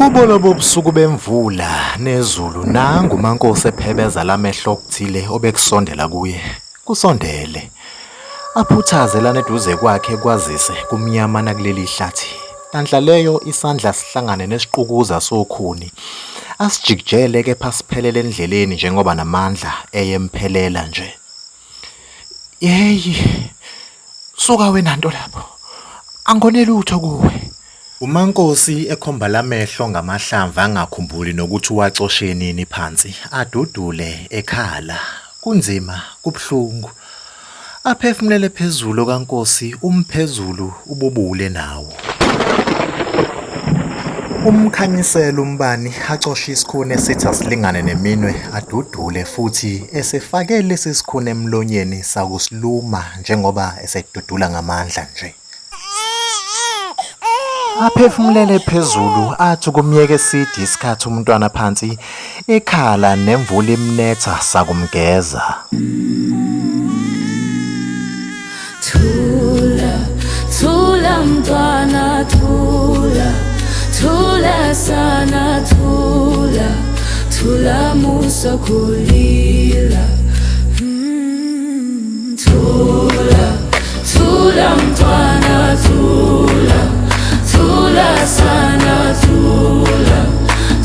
Kubo lobo busuku bemvula nezulu nangu uMaNkosi ephebeza lamehlo okuthile obekusondela kuye. Kusondele. Aphuthaze lana eduze kwakhe kwazise kumnyama nakuleli hlathi. Nhlanhla leyo isandla sihlangane nesiqukuza sokhuni. Asijikijele kepha siphelele endleleni njengoba namandla eyemphelela nje. Yeyi. Suka wena nto lapho. Angone lutho kuwe. uMaNkosi ekhomba lamehlo ngamahlamvu angakhumbuli nokuthi uwacoshe nini phansi, adudule ekhala. Kunzima, kubhlungu. Aphefumulele phezulu kaNkosi, umphezulu ububule nawo. Umkhanyisela umbani acoshe isikhuni esithi asilingane neminwe adudule futhi esefake lesi sikhuni emlonyeni sakusiluma njengoba esedudula ngamandla nje. Aphefumulele phezulu athi kumyeke eside isikhathi umntwana phansi ekhala nemvula imnetha sakumgeza. Thula, thula mntwana thula, thula sana thula, thula musa kulila. Thula, thula mntwana thula, thula sana thula,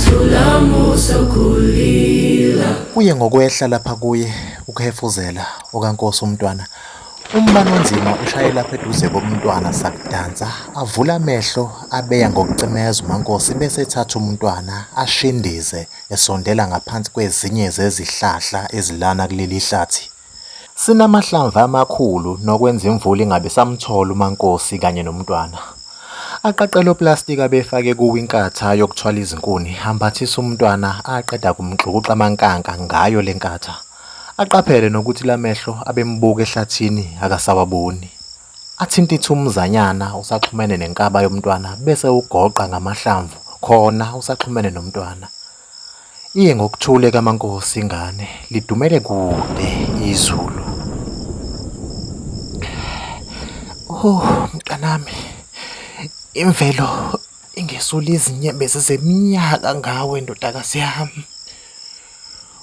thula musa kulila. Kuye ngokwehla lapha kuye ukuhefuzela okaNkosi umntwana. Umbani onzima ushaye lapha eduze komntwana sakudansa, avula amehlo abeya ngokucimeza uMaNkosi bese ethatha umntwana ashindize esondela ngaphansi kwezinye zezihlahla ezilana kuleli hlathi. Sinamahlamvu amakhulu nokwenza imvula ingabe samthola uMaNkosi kanye nomntwana. Aqaqela oplastic abefake kuwo inkatha yokuthwala izinkuni, ambathisa umntwana aqeda kumxukuxa amankanka ngayo lenkatha. Aqaphele nokuthi lamehlo abembuka ehlathini akasawaboni. Athintitha umzanyana usaxhumene nenkaba yomntwana bese ugoqa ngamahlamvu khona usaxhumene nomntwana. Iye ngokuthule kaMaNkosi ingane lidumele kude izulu. Oh mntanami, imvelo ingesula izinyembezi zeminyaka ngawe ndodakazi yami.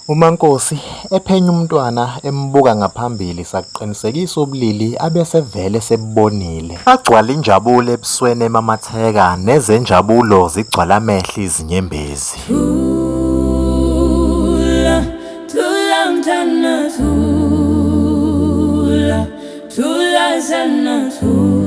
uMaNkosi ephenya umntwana embuka ngaphambili sakuqinisekisa ubulili abese vele sebonile. Agcwala injabulo ebusweni emamatheka nezenjabulo zigcwala amehlo izinyembezi. Thula, thula mntwana thula, thula sana thula.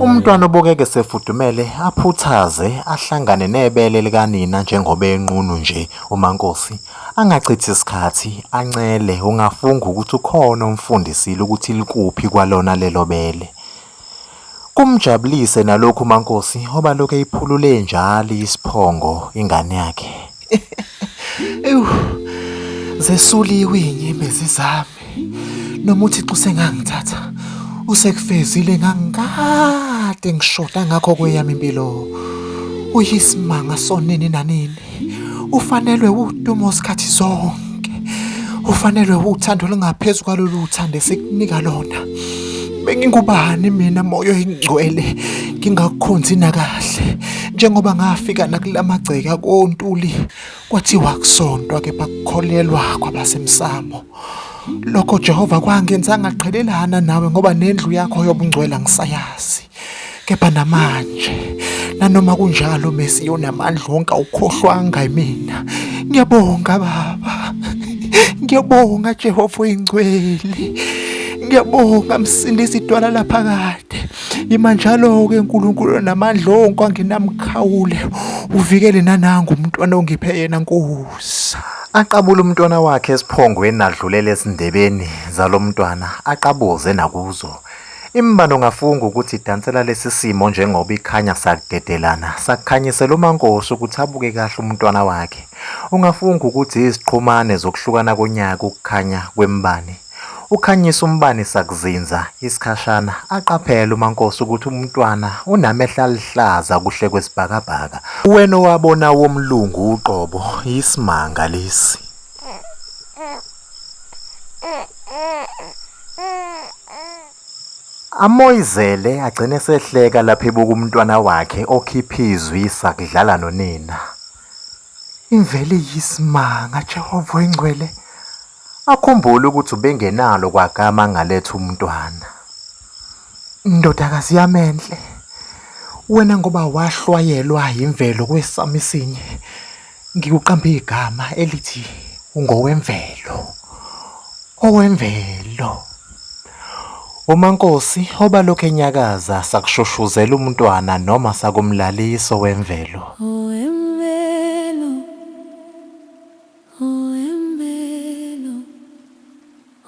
Umntwana obukeke sefudumele aphuthaze ahlangane nebele likanina njengoba enqunu nje uMaNkosi. Angachithi isikhathi ancele ungafunga ukuthi ukhona umfundisile ukuthi likuphi kwalona lelo bele. Kumjabulise nalokhu uMaNkosi oba lokho eyiphulule njalo isiphongo ingane yakhe. Ewu, zesuliwe inyembezi zami. Noma uThixo usengangithatha, usekufezile ngangikade ngishoda ngakho kweyami impilo. Uyisimanga sonini nanini. Ufanelwe udumo sikhathi zonke. Ufanelwe uthando lungaphezulu kwalolu uthando esikunika lona. Bengingubani mina moyo ingcwele ngingakukhonzi nakahle njengoba ngafika nakulamagceke kontuli kwathiwa kusontwa kepha kukholelwa kwabasemsamo. Lokho Jehova kwangenza ngaqhelelana nawe ngoba nendlu yakho yobungcwele ngisayazi. Kepha namanje nanoma kunjalo Mesiya onamandla wonke awukhohlwanga mina. Ngiyabonga Baba. Ngiyabonga Jehova oyingcwele. Ngiyabonga Msindisi idwala laphakade. Imanjalo-ke uNkulunkulu namandla wonke angenamkhawule. Uvikele nananga umntwana ongiphe yena Nkosi. Aqabula umntwana wakhe esiphongweni nadlulele esindebeni zalomntwana aqabuze nakuzo. Imbano ngafunga ukuthi idansela lesi simo njengoba ikhanya sakudedelana sakukhanyisela uMaNkosi ukuthi abuke kahle umntwana wakhe. Ungafunga ukuthi iziqhumane zokuhlukana konyaka ukukhanya kwembani. Ukhanyisa umbani sakuzinza isikhashana aqaphela uMaNkosi ukuthi umntwana unamehla alihlaza kuhle kwesibhakabhaka. Wena owabona womlungu uqobo isimanga lesi. Amoyizele agcine sehleka lapho ebuka umntwana wakhe okhipha izwi sakudlala nonina. Imvelo iyisimanga, Jehova oyingcwele. Akhumbule ukuthi ubengenalo kwagama angaletha umntwana. Ndodakazi yami enhle, wena ngoba wahlwayelwa imvelo kwesami isinye, ngikuqambe igama elithi ungowemvelo. Owemvelo. uMaNkosi obalokhu enyakaza sakushushuzela umntwana noma sakumlalisa wemvelo. Owemvelo, owemvelo,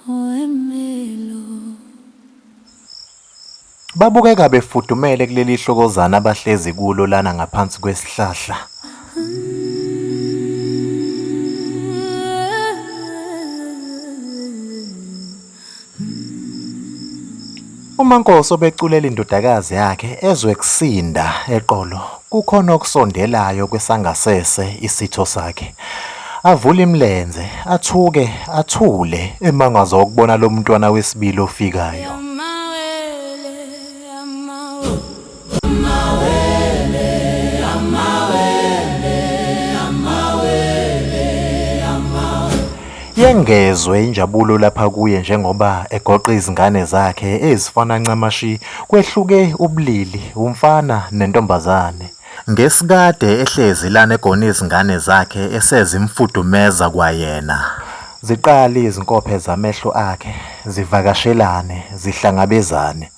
owemvelo. Babukeka befudumele kuleli hlokozana abahlezi kulo lana ngaphansi kwesihlahla. uMaNkosi obeculela indodakazi yakhe ezwe kusinda eqolo kukhona okusondelayo kwesangasese isitho sakhe. Avule imilenze, athuke, athule emangaza ukubona lo mntwana wesibili ofikayo. Amawele, Yengezwe injabulo lapha kuye njengoba egoqa izingane zakhe ezifana ncamashi kwehluke ubulili umfana nentombazane. Ngesikade ehlezi lana egona izingane zakhe esezimfudumeza kwayena. Ziqala izinkophe zamehlo akhe zivakashelane zihlangabezane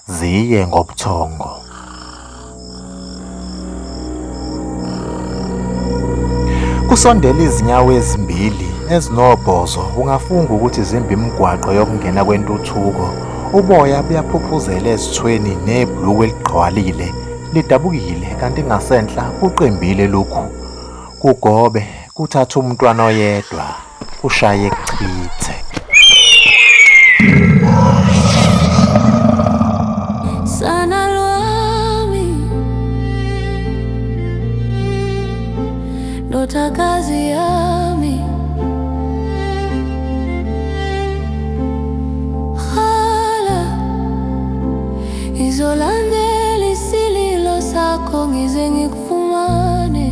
ziye ngobuthongo. Kusondela izinyawo ezimbili ezinobhozo ungafunga ukuthi zimba imigwaqo yokungena kwentuthuko. Uboya buyaphuphuzela ezithweni nebhuluku eligqwalile lidabukile kanti ngasenhla kuqembile lokhu. Kugobe kuthatha umntwana oyedwa kushaye kuchithe. sana lwami, ndodakazi yami. Hala, izolandela isililo sakho ngize ngikufumane.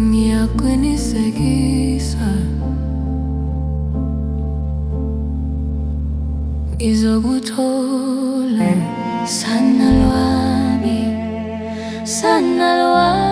Ngiyaqinisekisa ngizokuthola sana lwami, sana lwami.